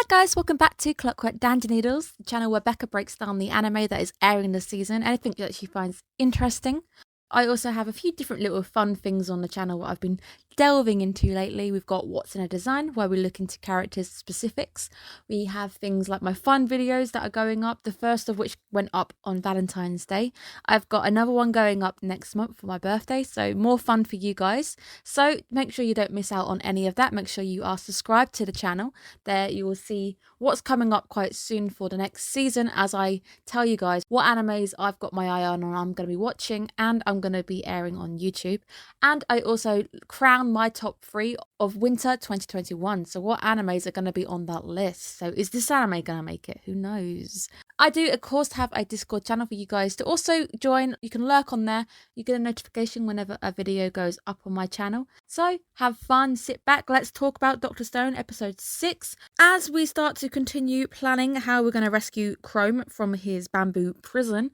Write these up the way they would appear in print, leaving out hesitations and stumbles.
guys, welcome back to Clockwork Noodles, the channel where Becca breaks down the anime that is airing this season, anything that she finds interesting. I also have a few different little fun things on the channel what I've been delving into lately. We've got What's in a Design, where we look into characters' specifics. We have things like my fun videos that are going up, the first of which went up on Valentine's Day. I've got another one going up next month for my birthday, so more fun for you guys. So make sure you don't miss out on any of that. Make sure you are subscribed to the channel. There you will see what's coming up quite soon for the next season, as I tell you guys what animes I've got my eye on and I'm going to be watching, and I'm going to be airing on YouTube. And I also crown my top 3 of winter 2021. So what animes are going to be on that list? So is this anime going to make it? Who knows? I do, of course, have a Discord channel for you guys to also join. You can lurk on there. You get a notification whenever a video goes up on my channel. So have fun, sit back. Let's talk about Dr. Stone episode 6 as we start to continue planning how we're going to rescue Chrome from his bamboo prison.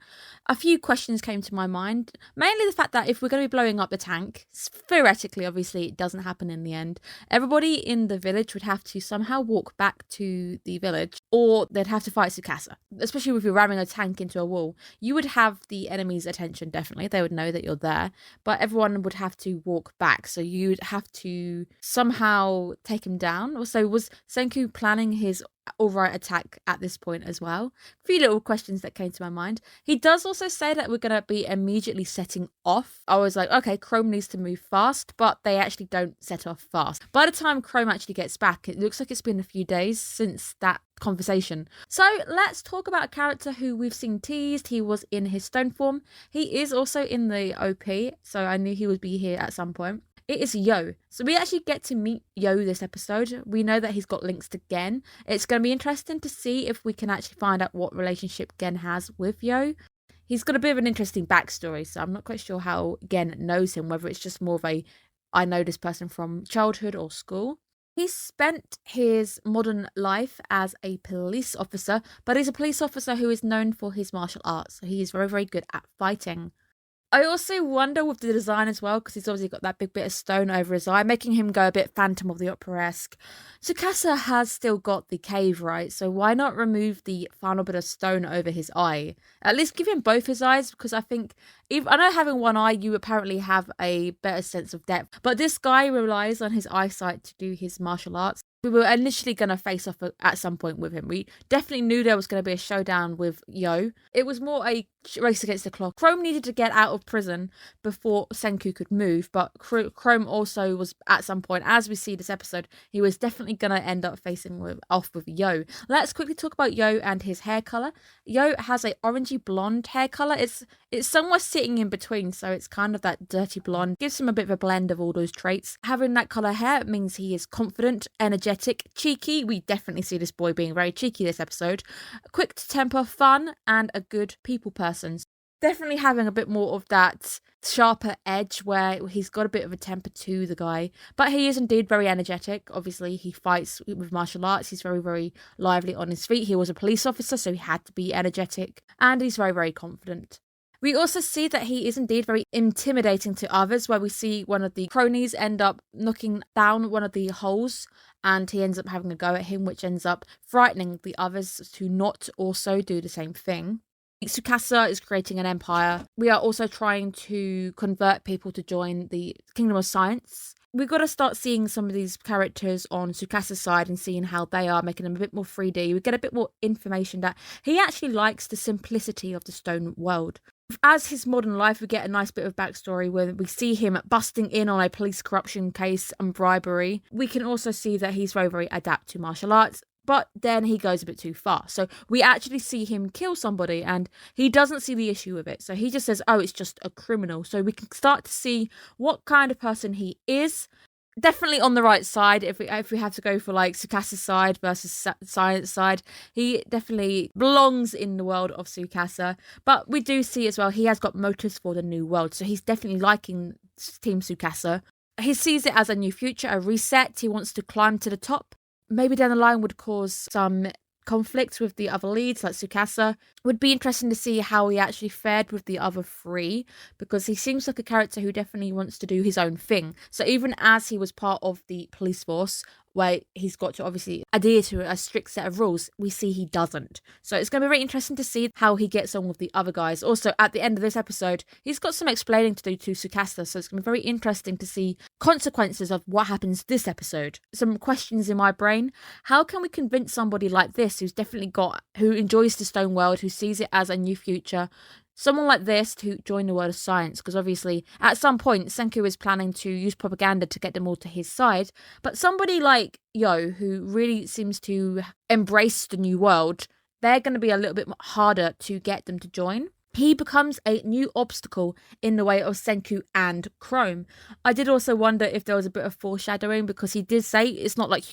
A few questions came to my mind, mainly the fact that if we're going to be blowing up the tank, theoretically, obviously it doesn't happen in the end, everybody in the village would have to somehow walk back to the village, or they'd have to fight Tsukasa. Especially if you're ramming a tank into a wall, you would have the enemy's attention, definitely. They would know that you're there, but everyone would have to walk back, so you'd have to somehow take him down. Also, was Senku planning his alright attack at this point as well? A few little questions that came to my mind. He does also say that we're going to be immediately setting off. I was like, okay, Chrome needs to move fast, but they actually don't set off fast. By the time Chrome actually gets back, it looks like it's been a few days since that conversation. So let's talk about a character who we've seen teased. He was in his stone form. He is also in the OP, so I knew he would be here at some point. It is Yo. So we actually get to meet Yo this episode. We know that he's got links to Gen. It's going to be interesting to see if we can actually find out what relationship Gen has with Yo. He's got a bit of an interesting backstory, so I'm not quite sure how Gen knows him, whether it's just more of a I know this person from childhood or school. He spent his modern life as a police officer, but he's a police officer who is known for his martial arts. So he is very, very good at fighting. I also wonder with the design as well, because he's obviously got that big bit of stone over his eye, making him go a bit Phantom of the Opera-esque. Tsukasa has still got the cave, right? So why not remove the final bit of stone over his eye? At least give him both his eyes, because I think, I know having one eye, you apparently have a better sense of depth. But this guy relies on his eyesight to do his martial arts. We were initially going to face off at some point with him. We definitely knew there was going to be a showdown with Yo. It was more a race against the clock. Chrome needed to get out of prison before Senku could move, but Chrome also was at some point, as we see this episode, he was definitely going to end up facing off with Yo. Let's quickly talk about Yo and his hair colour. Yo has a orangey blonde hair colour. It's somewhere sitting in between, so it's kind of that dirty blonde. Gives him a bit of a blend of all those traits. Having that colour hair means he is confident, energetic, cheeky. We definitely see this boy being very cheeky this episode. Quick to temper, fun, and a good people person. Definitely having a bit more of that sharper edge where he's got a bit of a temper to the guy, but he is indeed very energetic. Obviously he fights with martial arts. He's very, very lively on his feet. He was a police officer, so he had to be energetic, and he's very, very confident. We also see that he is indeed very intimidating to others, where we see one of the cronies end up knocking down one of the holes, and he ends up having a go at him, which ends up frightening the others to not also do the same thing. Tsukasa is creating an empire. We are also trying to convert people to join the Kingdom of Science. We've got to start seeing some of these characters on Tsukasa's side and seeing how they are, making them a bit more 3D. We get a bit more information that he actually likes the simplicity of the stone world. As his modern life, we get a nice bit of backstory where we see him busting in on a police corruption case and bribery. We can also see that he's very, very adept to martial arts, but then he goes a bit too far. So we actually see him kill somebody and he doesn't see the issue with it. So he just says, oh, it's just a criminal. So we can start to see what kind of person he is. Definitely on the right side. If we have to go for like Tsukasa's side versus Science side, he definitely belongs in the world of Tsukasa. But we do see as well, he has got motives for the new world. So he's definitely liking Team Tsukasa. He sees it as a new future, a reset. He wants to climb to the top. Maybe down the line would cause some conflicts with the other leads like Tsukasa. Would be interesting to see how he actually fared with the other 3, because he seems like a character who definitely wants to do his own thing. So even as he was part of the police force, where he's got to obviously adhere to a strict set of rules, we see he doesn't. So it's going to be very interesting to see how he gets on with the other guys. Also, at the end of this episode, he's got some explaining to do to Tsukasa, so it's going to be very interesting to see consequences of what happens this episode. Some questions in my brain. How can we convince somebody like this who enjoys the stone world, who sees it as a new future, someone like this to join the world of science? Because obviously at some point Senku is planning to use propaganda to get them all to his side, but somebody like Yo, who really seems to embrace the new world, they're going to be a little bit harder to get them to join. He becomes a new obstacle in the way of Senku and Chrome. I did also wonder if there was a bit of foreshadowing, because he did say it's not like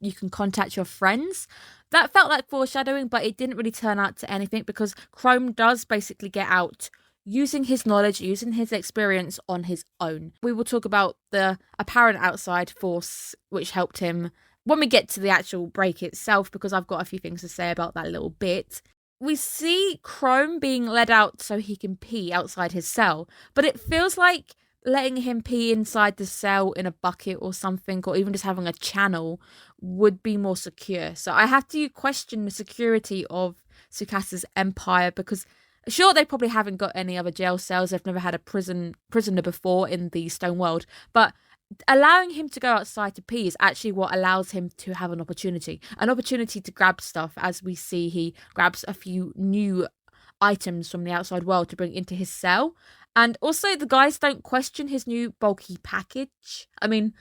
you can contact your friends. That felt like foreshadowing, but it didn't really turn out to anything, because Chrome does basically get out using his knowledge, using his experience on his own. We will talk about the apparent outside force which helped him when we get to the actual break itself, because I've got a few things to say about that little bit. We see Chrome being led out so he can pee outside his cell, but it feels like letting him pee inside the cell in a bucket or something, or even just having a channel, would be more secure. So I have to question the security of Tsukasa's empire, because sure, they probably haven't got any other jail cells. They've never had a prisoner before in the stone world, but allowing him to go outside to pee is actually what allows him to have an opportunity to grab stuff. As we see, he grabs a few new items from the outside world to bring into his cell. And also, the guys don't question his new bulky package. I mean,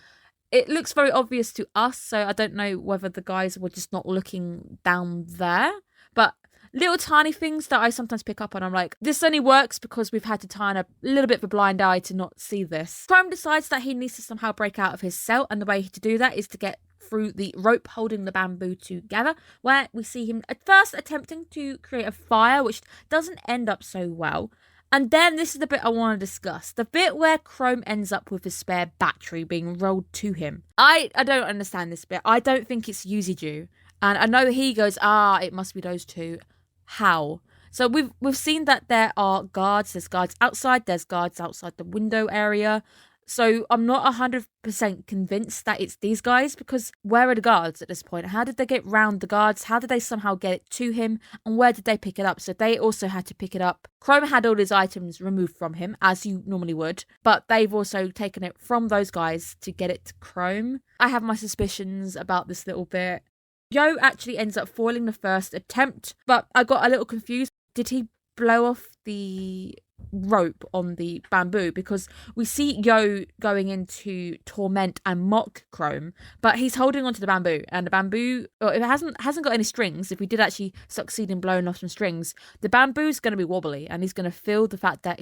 it looks very obvious to us, so I don't know whether the guys were just not looking down there. But little tiny things that I sometimes pick up on, I'm like, this only works because we've had to turn a little bit of a blind eye to not see this. Chrome decides that he needs to somehow break out of his cell, and the way to do that is to get through the rope holding the bamboo together, where we see him at first attempting to create a fire, which doesn't end up so well. And then this is the bit I want to discuss. The bit where Chrome ends up with a spare battery being rolled to him. I don't understand this bit. I don't think it's Yuzuju. And I know he goes, it must be those two. How? So we've seen that there are guards. There's guards outside. There's guards outside the window area. So I'm not 100% convinced that it's these guys, because where are the guards at this point? How did they get round the guards? How did they somehow get it to him? And where did they pick it up? So they also had to pick it up. Chrome had all his items removed from him, as you normally would, but they've also taken it from those guys to get it to Chrome. I have my suspicions about this little bit. Yo actually ends up foiling the first attempt, but I got a little confused. Did he blow off the rope on the bamboo? Because we see Yo going into torment and mock Chrome, but he's holding onto the bamboo, and the bamboo, if it hasn't got any strings, if we did actually succeed in blowing off some strings, the bamboo's going to be wobbly, and he's going to feel the fact that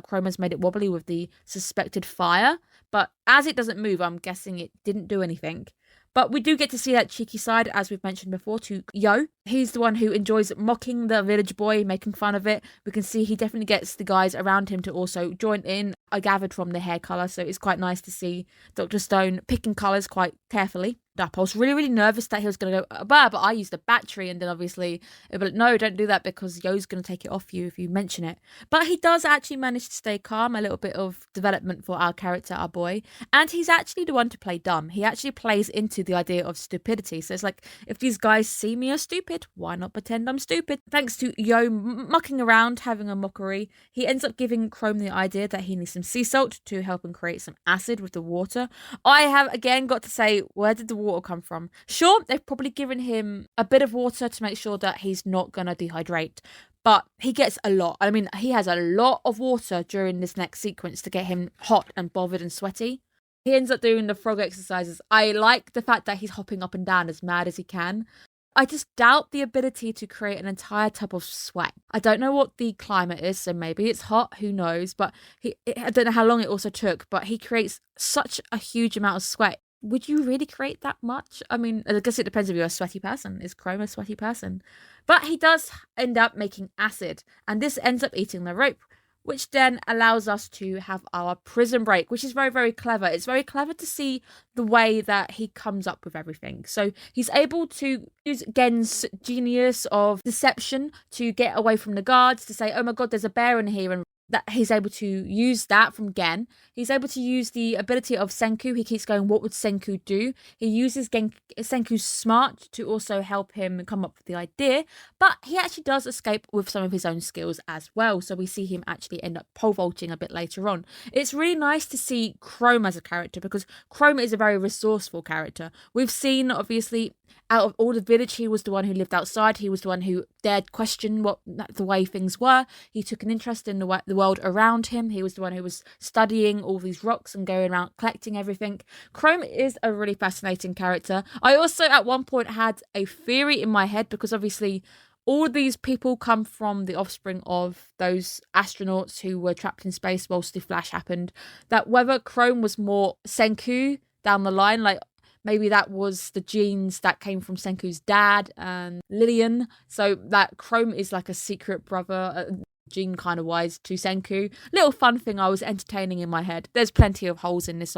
Chrome has made it wobbly with the suspected fire. But as it doesn't move, I'm guessing it didn't do anything. But we do get to see that cheeky side, as we've mentioned before, to Yo. He's the one who enjoys mocking the village boy, making fun of it. We can see he definitely gets the guys around him to also join in. I gathered from the hair colour, so it's quite nice to see Dr. Stone picking colours quite carefully. I was really, really nervous that he was going to go, but I used a battery, and then obviously, but no, don't do that, because Yo's going to take it off you if you mention it. But he does actually manage to stay calm, a little bit of development for our character, our boy, and he's actually the one to play dumb. He actually plays into the idea of stupidity. So it's like, if these guys see me as stupid, why not pretend I'm stupid? Thanks to Yo mucking around, having a mockery, he ends up giving Chrome the idea that he needs some sea salt to help him create some acid with the water. I have again got to say, where did the water come from? Sure, they've probably given him a bit of water to make sure that he's not gonna dehydrate, but he gets a lot. I mean, he has a lot of water during this next sequence to get him hot and bothered and sweaty. He ends up doing the frog exercises. I like the fact that he's hopping up and down as mad as he can. I just doubt the ability to create an entire tub of sweat. I don't know what the climate is, so maybe it's hot, who knows, but I don't know how long it also took, but he creates such a huge amount of sweat. Would you really create that much? I mean, I guess it depends if you're a sweaty person. Is Chrome a sweaty person? But he does end up making acid, and this ends up eating the rope, which then allows us to have our prison break, which is very, very clever. It's very clever to see the way that he comes up with everything. So he's able to use Gen's genius of deception to get away from the guards, to say, oh my god, there's a bear in here, and that he's able to use that from Gen. He's able to use the ability of Senku. He keeps going, what would Senku do? He uses Senku's smart to also help him come up with the idea, but he actually does escape with some of his own skills as well. So we see him actually end up pole vaulting a bit later on. It's really nice to see Chrome as a character because Chrome is a very resourceful character. We've seen, obviously, out of all the village, he was the one who lived outside. He was the one who dared question the way things were. He took an interest in the world around him. He was the one who was studying all these rocks and going around collecting everything. Chrome is a really fascinating character. I also at one point had a theory in my head because obviously all of these people come from the offspring of those astronauts who were trapped in space whilst the Flash happened. That whether Chrome was more Senku down the line, like maybe that was the genes that came from Senku's dad and Lillian. So that Chrome is like a secret brother, gene kind of wise, to Senku. Little fun thing I was entertaining in my head. There's plenty of holes in this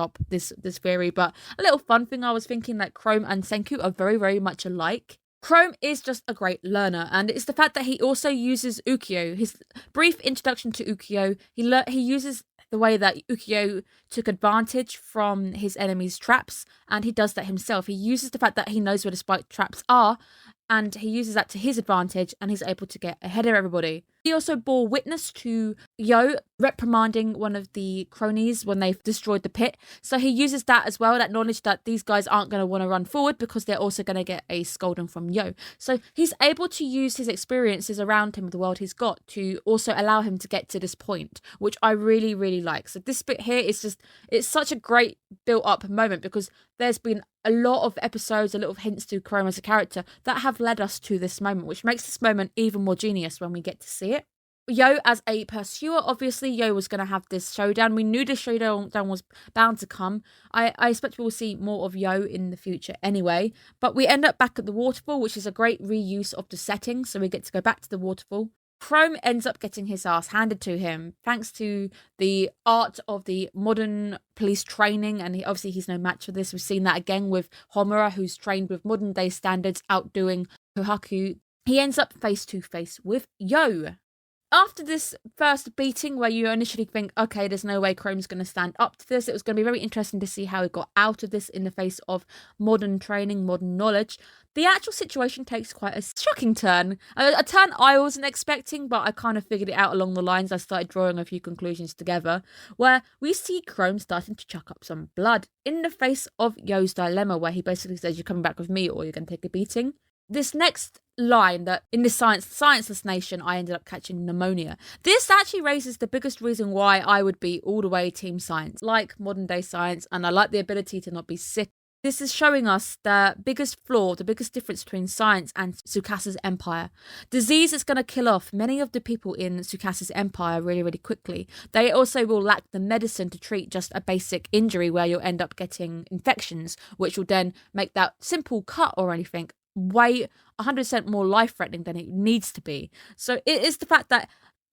theory, but a little fun thing I was thinking that Chrome and Senku are very, very much alike. Chrome is just a great learner, and it's the fact that he also uses Ukyo. His brief introduction to Ukyo, he uses the way that Ukyo took advantage from his enemy's traps, and he does that himself. He uses the fact that he knows where the spike traps are, and he uses that to his advantage, and he's able to get ahead of everybody. He also bore witness to Yo reprimanding one of the cronies when they've destroyed the pit. So he uses that as well, that knowledge that these guys aren't going to want to run forward because they're also going to get a scolding from Yo. So he's able to use his experiences around him, the world he's got, to also allow him to get to this point, which I really, really like. So this bit here is just, it's such a great built up moment because there's been a lot of episodes, a lot of hints to Chrome as a character that have led us to this moment, which makes this moment even more genius when we get to see it. Yo as a pursuer, obviously Yo was going to have this showdown. We knew this showdown was bound to come. I expect we will see more of Yo in the future anyway, but we end up back at the waterfall, which is a great reuse of the setting, so we get to go back to the waterfall. Chrome ends up getting his ass handed to him thanks to the art of the modern police training, and he's no match for this. We've seen that again with Homura, who's trained with modern day standards, outdoing Kohaku. He ends up face to face with Yo. After this first beating where you initially think, okay, there's no way Chrome's going to stand up to this, it was going to be very interesting to see how he got out of this in the face of modern training, modern knowledge. The actual situation takes quite a shocking turn. A turn I wasn't expecting, but I kind of figured it out along the lines. I started drawing a few conclusions together, where we see Chrome starting to chuck up some blood in the face of Yo's dilemma, where he basically says, you're coming back with me or you're going to take a beating. This next line, that in this scienceless nation I ended up catching pneumonia. This actually raises the biggest reason why I would be all the way team science, like modern day science, and I like the ability to not be sick. This is showing us the biggest flaw, the biggest difference between science and Tsukasa's empire. Disease is going to kill off many of the people in Tsukasa's empire really, really quickly. They also will lack the medicine to treat just a basic injury where you'll end up getting infections, which will then make that simple cut or anything way 100% more life-threatening than it needs to be. So it is the fact that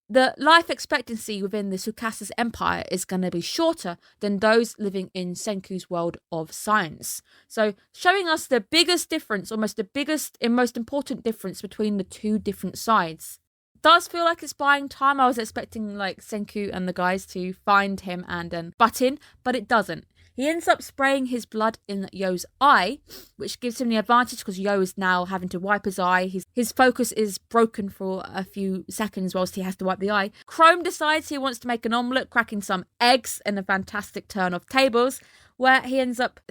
the life expectancy within the Tsukasa's empire is going to be shorter than those living in Senku's world of science. So showing us the biggest difference, almost the biggest and most important difference between the two different sides. Does feel like it's buying time. I was expecting like Senku and the guys to find him and then butt in, but it doesn't. He ends up spraying his blood in Yo's eye, which gives him the advantage because Yo is now having to wipe his eye. His focus is broken for a few seconds whilst he has to wipe the eye. Chrome decides he wants to make an omelette, cracking some eggs in a fantastic turn of tables, where he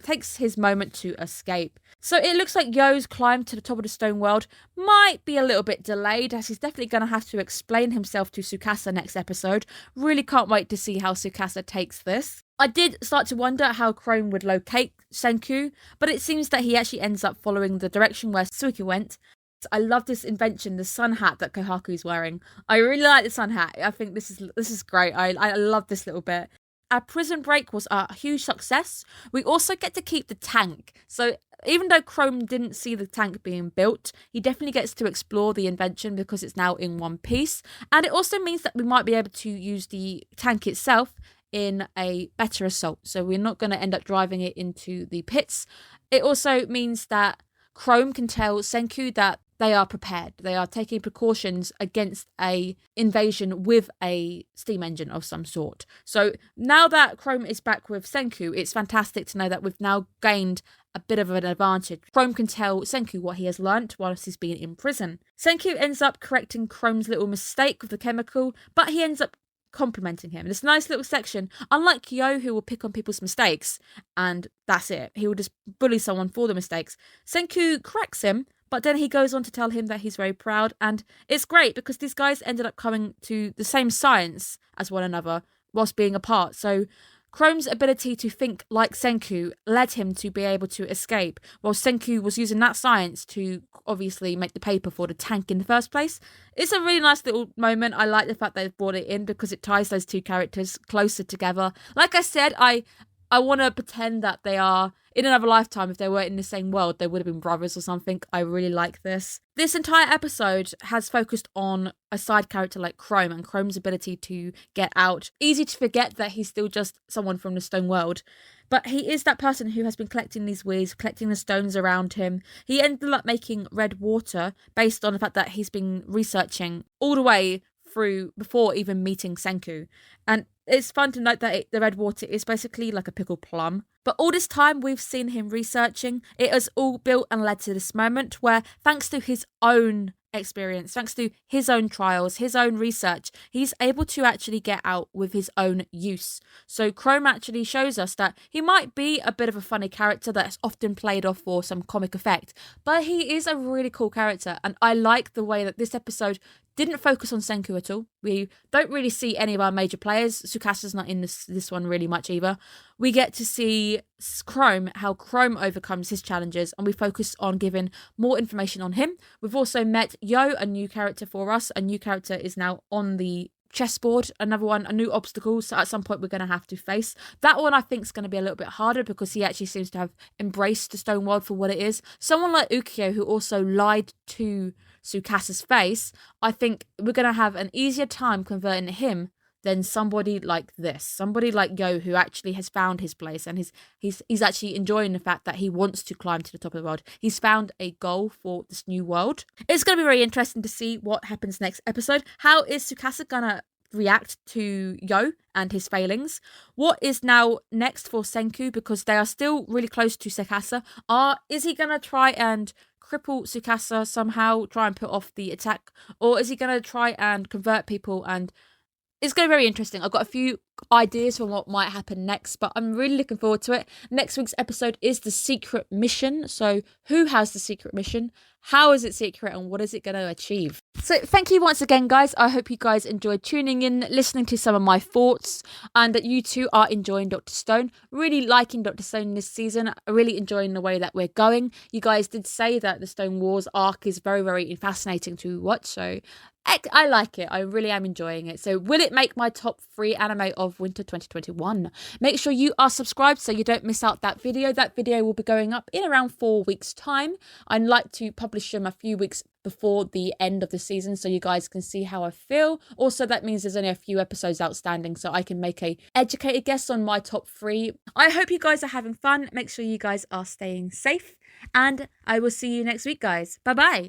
takes his moment to escape. So it looks like Yo's climb to the top of the stone world might be a little bit delayed, as he's definitely going to have to explain himself to Tsukasa next episode. Really can't wait to see how Tsukasa takes this. I did start to wonder how Chrome would locate Senku, but it seems that he actually ends up following the direction where Suiki went. I love this invention, the sun hat that Kohaku's wearing. I really like the sun hat. I think this is great. I love this little bit. Our prison break was a huge success. We also get to keep the tank. So even though Chrome didn't see the tank being built, he definitely gets to explore the invention because it's now in one piece. And it also means that we might be able to use the tank itself in a better assault. So we're not going to end up driving it into the pits. It also means that Chrome can tell Senku that they are prepared. They are taking precautions against a invasion with a steam engine of some sort. So now that Chrome is back with Senku, it's fantastic to know that we've now gained a bit of an advantage. Chrome can tell Senku what he has learnt whilst he's been in prison. Senku ends up correcting Chrome's little mistake with the chemical, but he ends up complimenting him. This nice little section, unlike Yo, who will pick on people's mistakes, and that's it. He will just bully someone for the mistakes. Senku corrects him, but then he goes on to tell him that he's very proud, and it's great because these guys ended up coming to the same science as one another whilst being apart. So Chrome's ability to think like Senku led him to be able to escape, while Senku was using that science to obviously make the paper for the tank in the first place. It's a really nice little moment. I like the fact they've brought it in because it ties those two characters closer together. Like I said, I want to pretend that they are, in another lifetime, if they were in the same world, they would have been brothers or something. I really like this. This entire episode has focused on a side character like Chrome and Chrome's ability to get out. Easy to forget that he's still just someone from the stone world. But he is that person who has been collecting these weeds, collecting the stones around him. He ended up making red water based on the fact that he's been researching all the way through before even meeting Senku. And it's fun to note that the red water is basically like a pickled plum. But all this time we've seen him researching, it has all built and led to this moment where, thanks to his own experience, thanks to his own trials, his own research, he's able to actually get out with his own use. So Chrome actually shows us that he might be a bit of a funny character that's often played off for some comic effect, but he is a really cool character, and I like the way that this episode didn't focus on Senku at all. We don't really see any of our major players. Tsukasa's not in this one really much either. We get to see Chrome, how Chrome overcomes his challenges, and we focus on giving more information on him. We've also met Yo, a new character for us. A new character is now on the chessboard, another one, a new obstacle, so at some point we're going to have to face. That one I think is going to be a little bit harder because he actually seems to have embraced the stone world for what it is. Someone like Ukyo, who also lied to Tsukasa's face, I think we're going to have an easier time converting him than somebody like this. Somebody like Yo, who actually has found his place and he's actually enjoying the fact that he wants to climb to the top of the world. He's found a goal for this new world. It's going to be very interesting to see what happens next episode. How is Tsukasa going to react to Yo and his failings? What is now next for Senku, because they are still really close to Tsukasa? Is he going to try and cripple Tsukasa somehow, try and put off the attack, or is he going to try and convert people? And it's going to be very interesting. I've got a few ideas for what might happen next, but I'm really looking forward to it. Next week's episode is the secret mission. So who has the secret mission? How is it secret, and what is it going to achieve? So thank you once again, guys. I hope you guys enjoyed tuning in, listening to some of my thoughts, and that you too are enjoying Dr. Stone. Really liking Dr. Stone this season. Really enjoying the way that we're going. You guys did say that the Stone Wars arc is very, very fascinating to watch, so I like it. I really am enjoying it. So will it make my top 3 anime of winter 2021? Make sure you are subscribed so you don't miss out that video. That video will be going up in around 4 weeks' time. I'd like to publish them a few weeks before the end of the season so you guys can see how I feel. Also, that means there's only a few episodes outstanding so I can make a educated guess on my top 3. I hope you guys are having fun. Make sure you guys are staying safe, and I will see you next week, guys. Bye bye.